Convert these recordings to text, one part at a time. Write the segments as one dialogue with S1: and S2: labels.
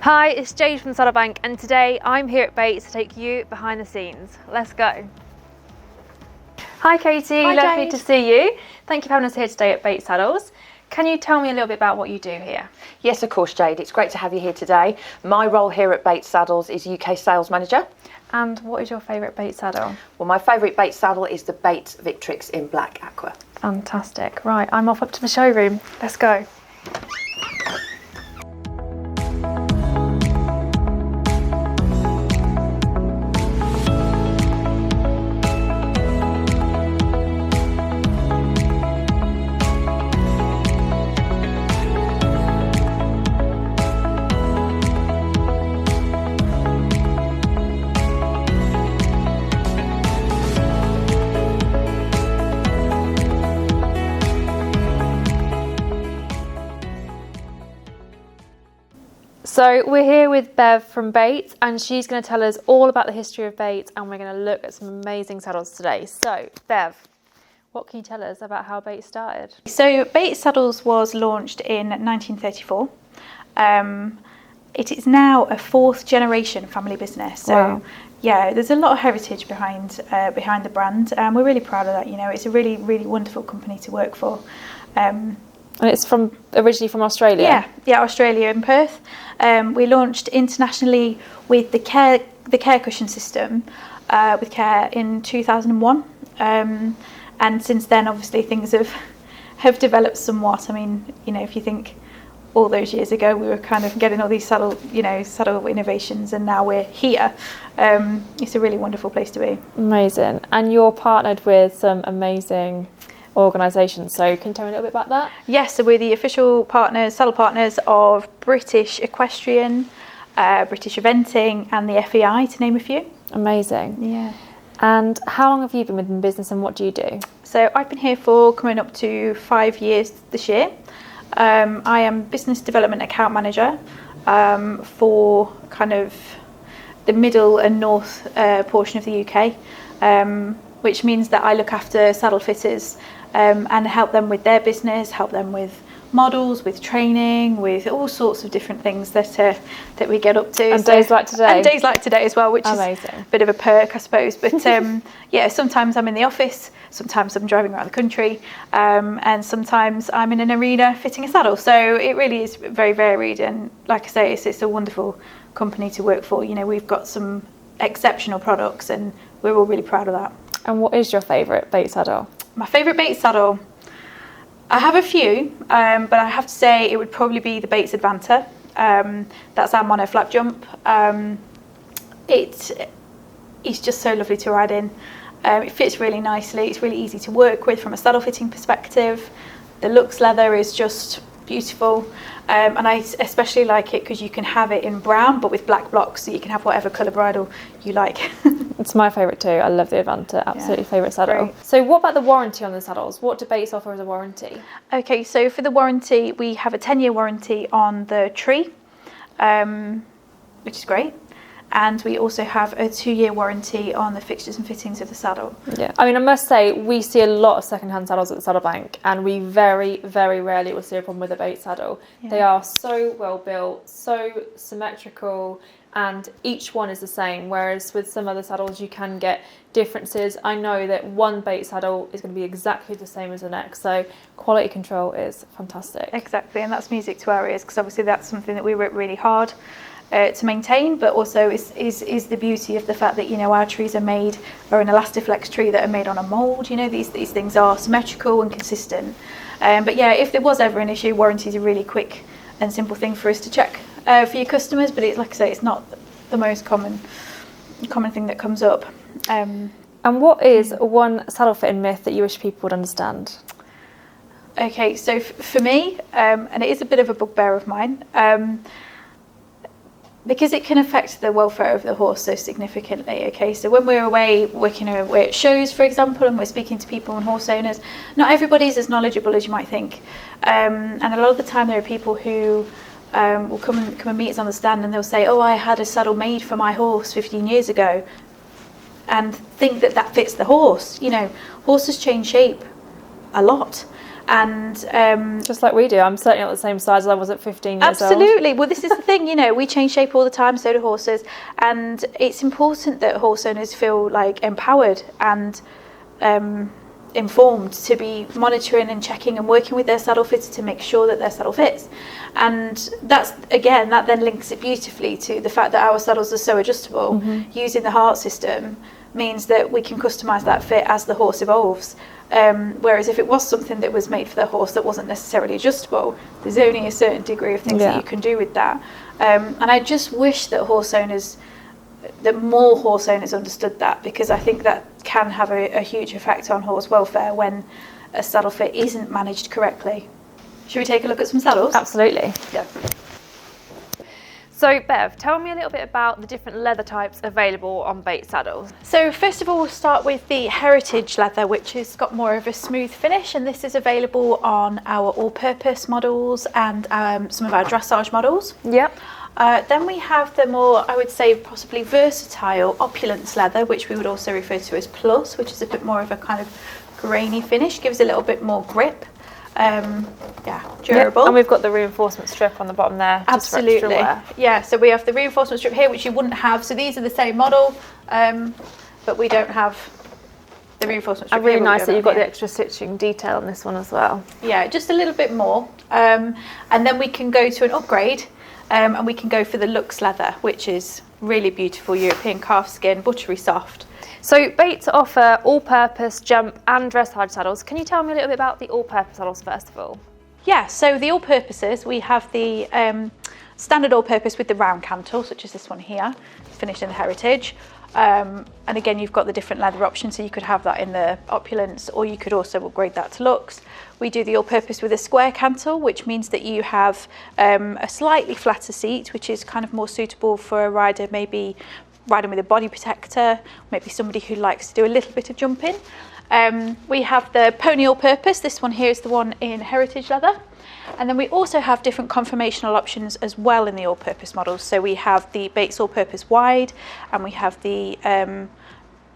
S1: Hi, it's Jade from Saddlebank, and today I'm here at Bates to take you behind the scenes. Let's go. Hi Katie,
S2: Hi,
S1: lovely
S2: Jade.
S1: to see you. Thank you for having us here today at Bates Saddles. Can you tell me a little bit about what you do here?
S2: Yes, of course, Jade. It's great to have you here today. My role here at Bates Saddles is UK Sales Manager.
S1: And what is your favourite Bates saddle?
S2: Well, my favourite Bates saddle is the Bates Victrix in black aqua.
S1: Fantastic. Right, I'm off up to the showroom. Let's go. So we're here with Bev from Bates, and she's going to tell us all about the history of Bates, and we're going to look at some amazing saddles today. So Bev, what can you tell us about how Bates started?
S3: So Bates Saddles was launched in 1934. It is now a fourth generation family business. So
S1: Wow.
S3: yeah, there's a lot of heritage behind the brand, and we're really proud of that. You know, it's a really, really wonderful company to work for.
S1: And it's originally from Australia?
S3: Yeah, Australia in Perth. We launched internationally with the care cushion system with Care in 2001. And since then, obviously, things have developed somewhat. I mean, you know, if you think all those years ago, we were kind of getting all these saddle innovations, and now we're here. It's a really wonderful place to be.
S1: Amazing. And you're partnered with some amazing organisations, so can you tell me a little bit about that?
S3: Yes, so we're the official saddle partners of British Equestrian, British Eventing, and the FEI, to name a few.
S1: Amazing.
S3: Yeah.
S1: And how long have you been within business, and what do you do?
S3: So I've been here for coming up to 5 years this year. I am Business Development Account Manager for kind of the middle and north portion of the UK, which means that I look after saddle fitters and help them with their business, help them with models, with training, with all sorts of different things that we get up to.
S1: And days like today.
S3: And days like today as well, which
S1: Amazing.
S3: is a bit of a perk, I suppose. But yeah, sometimes I'm in the office, sometimes I'm driving around the country, and sometimes I'm in an arena fitting a saddle. So it really is very varied. And like I say, it's a wonderful company to work for. You know, we've got some exceptional products, and we're all really proud of that.
S1: And what is your favourite Bates saddle?
S3: My favourite Bates saddle, I have a few, but I have to say it would probably be the Bates Advanta. That's our mono flap jump. It's just so lovely to ride in. It fits really nicely. It's really easy to work with from a saddle fitting perspective. The Luxe leather is just beautiful, and I especially like it because you can have it in brown but with black blocks, so you can have whatever colour bridle you like.
S1: It's my favourite too. I love the Advanta. Absolutely favourite saddle.
S3: Great.
S1: So what about the warranty on the saddles? What do Bates offer as a warranty?
S3: Okay, so for the warranty, we have a 10-year warranty on the tree, which is great. And we also have a 2-year warranty on the fixtures and fittings of the saddle.
S1: Yeah, I mean, I must say, we see a lot of second-hand saddles at the Saddlebank, and we very, very rarely will see a problem with a Bates saddle.
S3: Yeah.
S1: They are so well built, so symmetrical, and each one is the same, whereas with some other saddles you can get differences. I know that one Bates saddle is going to be exactly the same as the next, so quality control is fantastic.
S3: Exactly, and that's music to our ears, because obviously that's something that we work really hard to maintain, but also is the beauty of the fact that, you know, our trees are an Elastiflex tree that are made on a mould. You know, these things are symmetrical and consistent. But yeah, if there was ever an issue, warranty is a really quick and simple thing for us to check for your customers. But it's, like I say, it's not the most common thing that comes up.
S1: And what is one saddle fitting myth that you wish people would understand?
S3: Okay, so for me, and it is a bit of a bugbear of mine, because it can affect the welfare of the horse so significantly. Okay, so when we're working away at shows, for example, and we're speaking to people and horse owners, not everybody's as knowledgeable as you might think. And a lot of the time there are people who will come and meet us on the stand, and they'll say, oh, I had a saddle made for my horse 15 years ago, and think that fits the horse. You know, horses change shape a lot. And
S1: just like we do. I'm certainly not the same size as I was at 15 years old.
S3: absolutely. Well, this is the thing, you know, we change shape all the time, so do horses, and it's important that horse owners feel like empowered and informed to be monitoring and checking and working with their saddle fitter to make sure that their saddle fits. And that's, again, that then links it beautifully to the fact that our saddles are so adjustable. Using the HART system means that we can customise that fit as the horse evolves. Whereas if it was something that was made for the horse that wasn't necessarily adjustable, there's only a certain degree of things that you can do with that. And I just wish that more horse owners understood that, because I think that can have a huge effect on horse welfare when a saddle fit isn't managed correctly. Should we take a look at some saddles?
S1: Absolutely.
S3: Yeah.
S1: So Bev, tell me a little bit about the different leather types available on Bates saddles.
S3: So first of all, we'll start with the heritage leather, which has got more of a smooth finish, and this is available on our all-purpose models and some of our dressage models.
S1: Yep.
S3: Then we have the more, I would say, possibly versatile opulence leather, which we would also refer to as plus, which is a bit more of a kind of grainy finish, gives a little bit more grip. Durable.
S1: Yep. And we've got the reinforcement strip on the bottom there.
S3: Absolutely. Yeah, so we have the reinforcement strip here, which you wouldn't have. So these are the same model, but we don't have the reinforcement strip.
S1: And really nice that you've got the extra stitching detail on this one as well.
S3: Yeah, just a little bit more. And then we can go to an upgrade, and we can go for the luxe leather, which is really beautiful European calf skin, buttery soft.
S1: So Bates offer all-purpose jump and dressage saddles. Can you tell me a little bit about the all-purpose saddles first of all?
S3: Yeah, so the all-purposes, we have the standard all-purpose with the round cantle, such as this one here, finished in the heritage. And again, you've got the different leather options, so you could have that in the opulence, or you could also upgrade that to luxe. We do the all-purpose with a square cantle, which means that you have a slightly flatter seat, which is kind of more suitable for a rider, maybe riding with a body protector, maybe somebody who likes to do a little bit of jumping. We have the pony all-purpose. This one here is the one in heritage leather. And then we also have different conformational options as well in the all-purpose models. So we have the Bates all-purpose wide, and we have the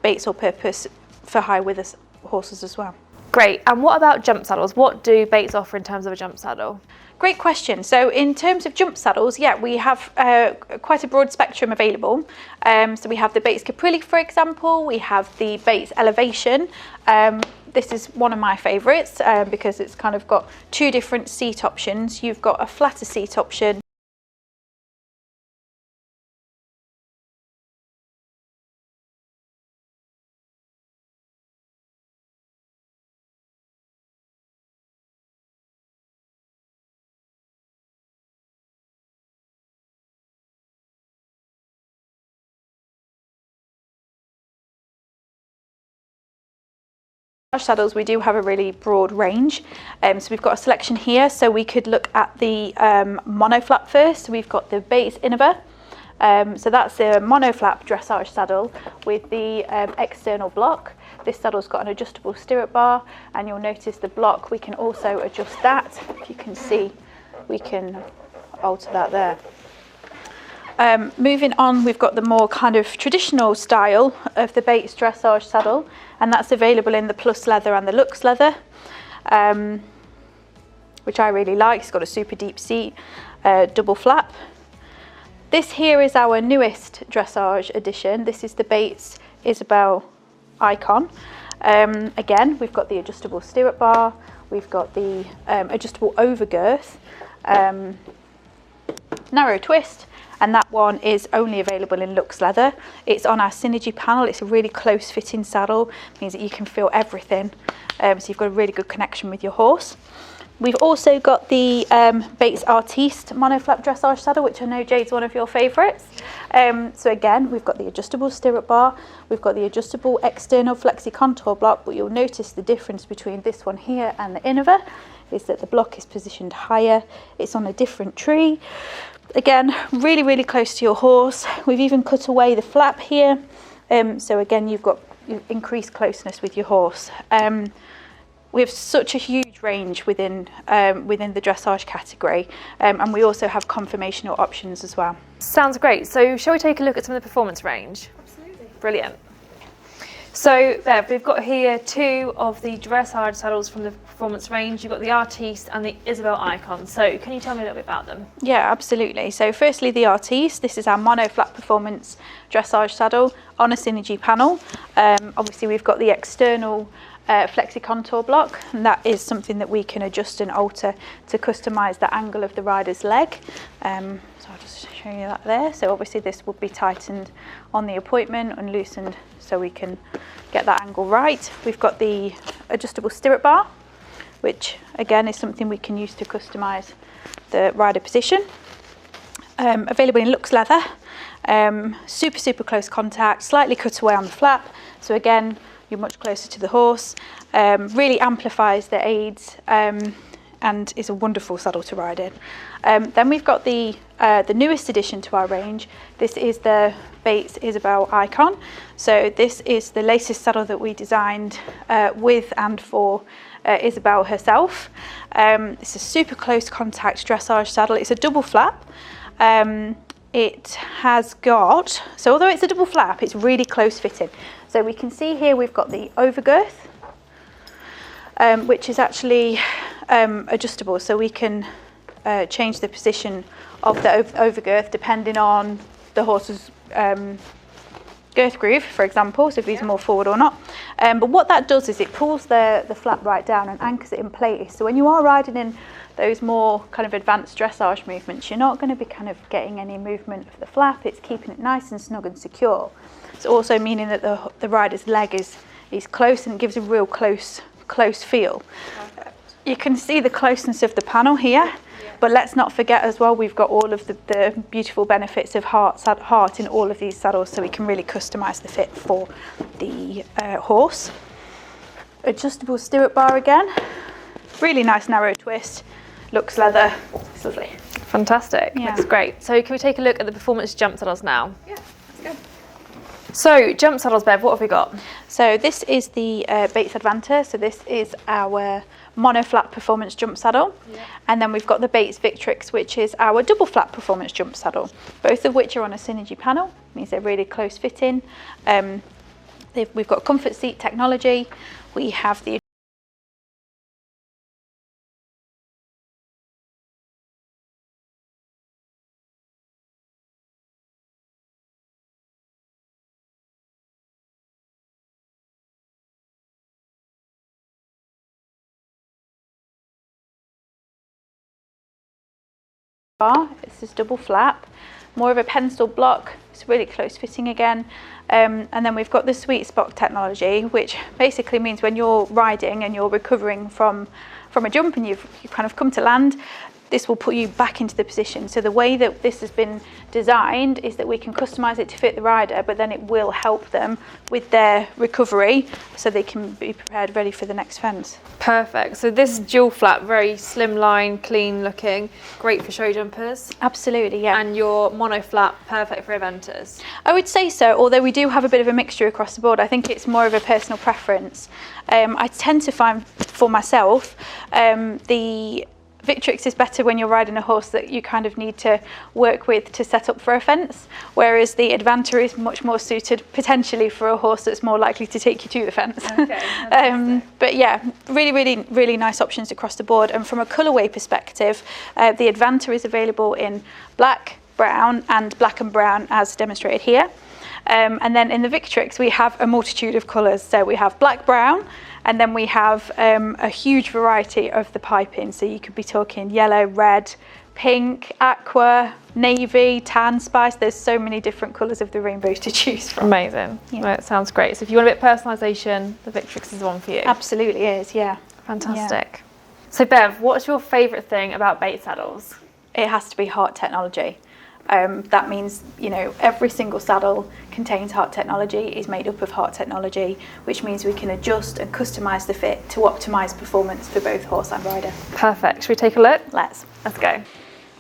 S3: Bates all-purpose for high wither horses as well.
S1: Great. And what about jump saddles? What do Bates offer in terms of a jump saddle?
S3: Great question. So in terms of jump saddles, yeah, we have quite a broad spectrum available. So we have the Bates Caprilli, for example. We have the Bates Elevation. This is one of my favourites because it's kind of got two different seat options. You've got a flatter seat option. Saddles, we do have a really broad range, so we've got a selection here. So we could look at the monoflap first. So we've got the Bates Innova, so that's a monoflap dressage saddle with the external block. This saddle's got an adjustable stirrup bar, and you'll notice the block, we can also adjust that. If you can see, we can alter that there. Moving on, we've got the more kind of traditional style of the Bates dressage saddle, and that's available in the plus leather and the luxe leather, which I really like. It's got a super deep seat, double flap. This here is our newest dressage edition. This is the Bates Isabel Icon. Again, we've got the adjustable stirrup bar, we've got the adjustable overgirth, narrow twist, and that one is only available in luxe leather. It's on our Synergy panel. It's a really close fitting saddle, means that you can feel everything, so you've got a really good connection with your horse. We've also got the Bates Artiste monoflap dressage saddle, which I know Jade's one of your favourites. So again, we've got the adjustable stirrup bar, we've got the adjustable external flexi contour block, but you'll notice the difference between this one here and the Innova is that the block is positioned higher, it's on a different tree. Again, really, really close to your horse. We've even cut away the flap here. So again, you've got increased closeness with your horse. We have such a huge range within the dressage category, and we also have conformational options as well.
S1: Sounds great. So shall we take a look at some of the performance range?
S3: Absolutely.
S1: Brilliant. So Bev, we've got here two of the dressage saddles from the performance range. You've got the Artiste and the Isabel Icon. So can you tell me a little bit about them?
S3: Yeah, absolutely. So firstly, the Artiste. This is our mono flat performance dressage saddle on a Synergy panel. Obviously, we've got the external flexi contour block, and that is something that we can adjust and alter to customise the angle of the rider's leg. So I'll just show you that there. So obviously this will be tightened on the appointment and loosened so we can get that angle right. We've got the adjustable stirrup bar, which again is something we can use to customise the rider position. Available in luxe leather, super close contact, slightly cut away on the flap, so again you're much closer to the horse, really amplifies the aids, and is a wonderful saddle to ride in. Then we've got the newest addition to our range. This is the Bates Isabel Icon. So this is the latest saddle that we designed with and for Isabel herself. It's a super close contact dressage saddle. It's a double flap. It has got, so although it's a double flap, it's really close fitting. So we can see here we've got the overgirth, which is actually adjustable, so we can change the position of the overgirth depending on the horse's girth groove, for example, so if he's more forward or not. But what that does is it pulls the flap right down and anchors it in place. So when you are riding in those more kind of advanced dressage movements, you're not going to be kind of getting any movement of the flap. It's keeping it nice and snug and secure. It's also meaning that the rider's leg is close and gives a real close feel. Perfect. You can see the closeness of the panel here, but let's not forget as well, we've got all of the beautiful benefits of HART in all of these saddles, so we can really customise the fit for the horse. Adjustable stirrup bar again, really nice narrow twist, luxe leather, it's lovely.
S1: Fantastic,
S3: yeah.
S1: Looks great. So can we take a look at the performance jump saddles now?
S3: Yeah, let's go.
S1: So jump saddles, Bev, what have we got?
S3: So this is the Bates Advanta, so this is our mono flat performance jump saddle, and then we've got the Bates Victrix, which is our double flat performance jump saddle, both of which are on a Synergy panel, means they're really close fitting. We've got comfort seat technology, we have the bar. It's this double flap, more of a pencil block. It's really close fitting again, and then we've got the sweet spot technology, which basically means when you're riding and you're recovering from a jump and you've kind of come to land, this will put you back into the position. So the way that this has been designed is that we can customise it to fit the rider, but then it will help them with their recovery so they can be prepared, ready for the next fence.
S1: Perfect. So this dual flap, very slimline, clean looking, great for show jumpers.
S3: Absolutely, yeah.
S1: And your mono flap, perfect for eventers.
S3: I would say so, although we do have a bit of a mixture across the board. I think it's more of a personal preference. I tend to find for myself the Victrix is better when you're riding a horse that you kind of need to work with to set up for a fence, whereas the Advanta is much more suited potentially for a horse that's more likely to take you to the fence. Okay, but yeah, really nice options across the board. And from a colourway perspective, the Advanta is available in black, brown and black and brown as demonstrated here. And then in the Victrix we have a multitude of colours, so we have black, brown, and then we have a huge variety of the piping, so you could be talking yellow, red, pink, aqua, navy, tan, spice. There's so many different colours of the rainbows to choose from.
S1: Amazing. Yeah. Well, it sounds great. So if you want a bit of personalisation, the Victrix is the one for you.
S3: Absolutely is, yeah.
S1: Fantastic.
S3: Yeah.
S1: So Bev, what's your favourite thing about Bates saddles?
S3: It has to be HART technology. That means, you know, every single saddle contains HART technology, is made up of HART technology, which means we can adjust and customise the fit to optimise performance for both horse and rider.
S1: Perfect. Should we take a look?
S3: Let's
S1: go.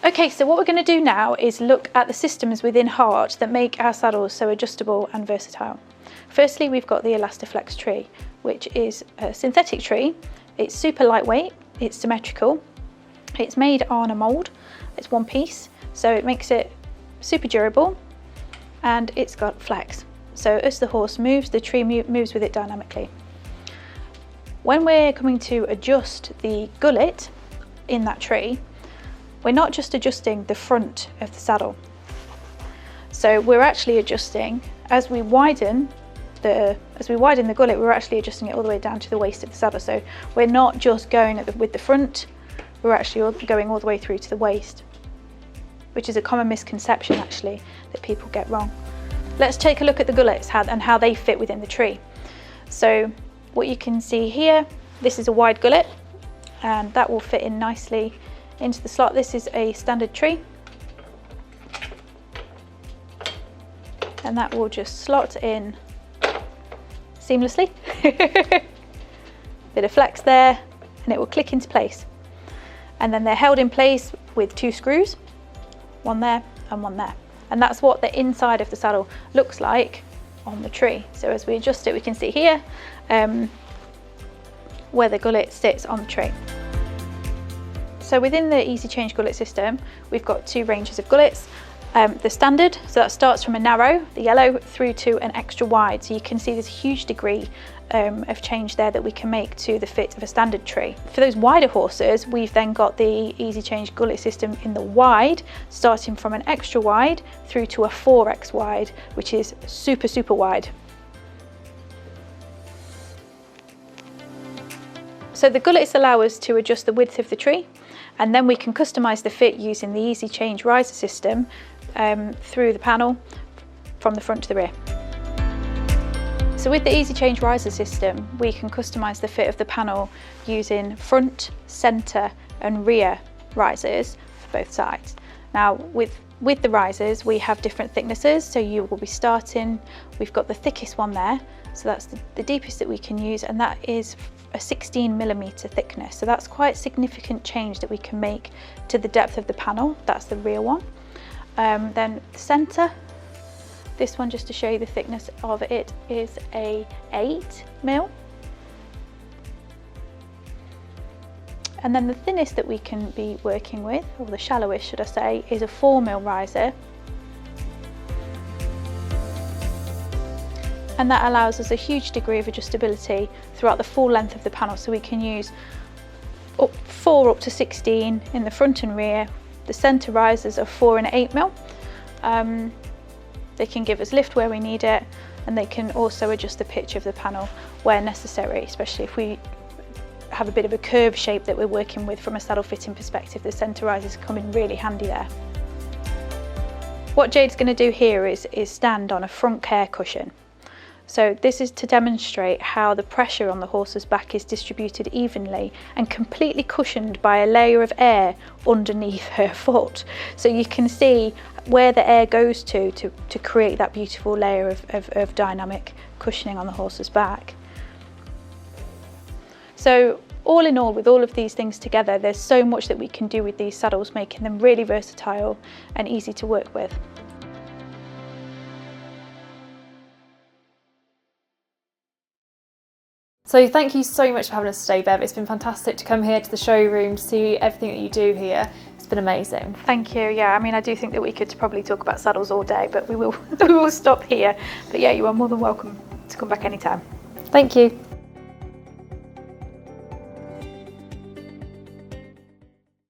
S3: Okay, so what we're going to do now is look at the systems within HART that make our saddles so adjustable and versatile. Firstly, we've got the Elastaflex tree, which is a synthetic tree. It's super lightweight, it's symmetrical, it's made on a mould, it's one piece, so it makes it super durable, and it's got flex. So as the horse moves, the tree moves with it dynamically. When we're coming to adjust the gullet in that tree, we're not just adjusting the front of the saddle. So we're actually adjusting, as we widen the gullet, we're actually adjusting it all the way down to the waist of the saddle. So we're not just going with the front, we're actually going all the way through to the waist, which is a common misconception actually that people get wrong. Let's take a look at the gullets and how they fit within the tree. So what you can see here, this is a wide gullet and that will fit in nicely into the slot. This is a standard tree and that will just slot in seamlessly. Bit of flex there and it will click into place. And then they're held in place with 2 screws, one there and one there. And that's what the inside of the saddle looks like on the tree. So as we adjust it, we can see here where the gullet sits on the tree. So within the Easy Change gullet system, we've got 2 ranges of gullets. The standard, so that starts from a narrow, the yellow, through to an extra wide. So you can see there's a huge degree of change there that we can make to the fit of a standard tree. For those wider horses, we've then got the Easy Change gullet system in the wide, starting from an extra wide through to a 4x wide, which is super, super wide. So the gullets allow us to adjust the width of the tree, and then we can customise the fit using the Easy Change riser system through the panel from the front to the rear. So with the Easy Change riser system, we can customise the fit of the panel using front, centre and rear risers for both sides. Now with the risers, we have different thicknesses, so you will be starting, we've got the thickest one there, so that's the deepest that we can use, and that is a 16mm thickness. So that's quite significant change that we can make to the depth of the panel. That's the rear one. Then the centre, this one, just to show you the thickness of it, is a 8mm. And then the thinnest that we can be working with, or the shallowest should I say, is a 4mm riser. And that allows us a huge degree of adjustability throughout the full length of the panel. So we can use 4 up to 16 in the front and rear. The centre risers are 4 and 8mm. They can give us lift where we need it, and they can also adjust the pitch of the panel where necessary, especially if we have a bit of a curved shape that we're working with from a saddle fitting perspective. The centre risers come in really handy there. What Jade's going to do here is stand on a front care cushion. So this is to demonstrate how the pressure on the horse's back is distributed evenly and completely cushioned by a layer of air underneath her foot. So you can see where the air goes to create that beautiful layer of dynamic cushioning on the horse's back. So all in all, with all of these things together, there's so much that we can do with these saddles, making them really versatile and easy to work with.
S1: So thank you so much for having us today, Bev. It's been fantastic to come here to the showroom, to see everything that you do here. It's been amazing.
S3: Thank you. Yeah, I mean, I do think that we could probably talk about saddles all day, but we will stop here. But yeah, you are more than welcome to come back anytime.
S1: Thank you.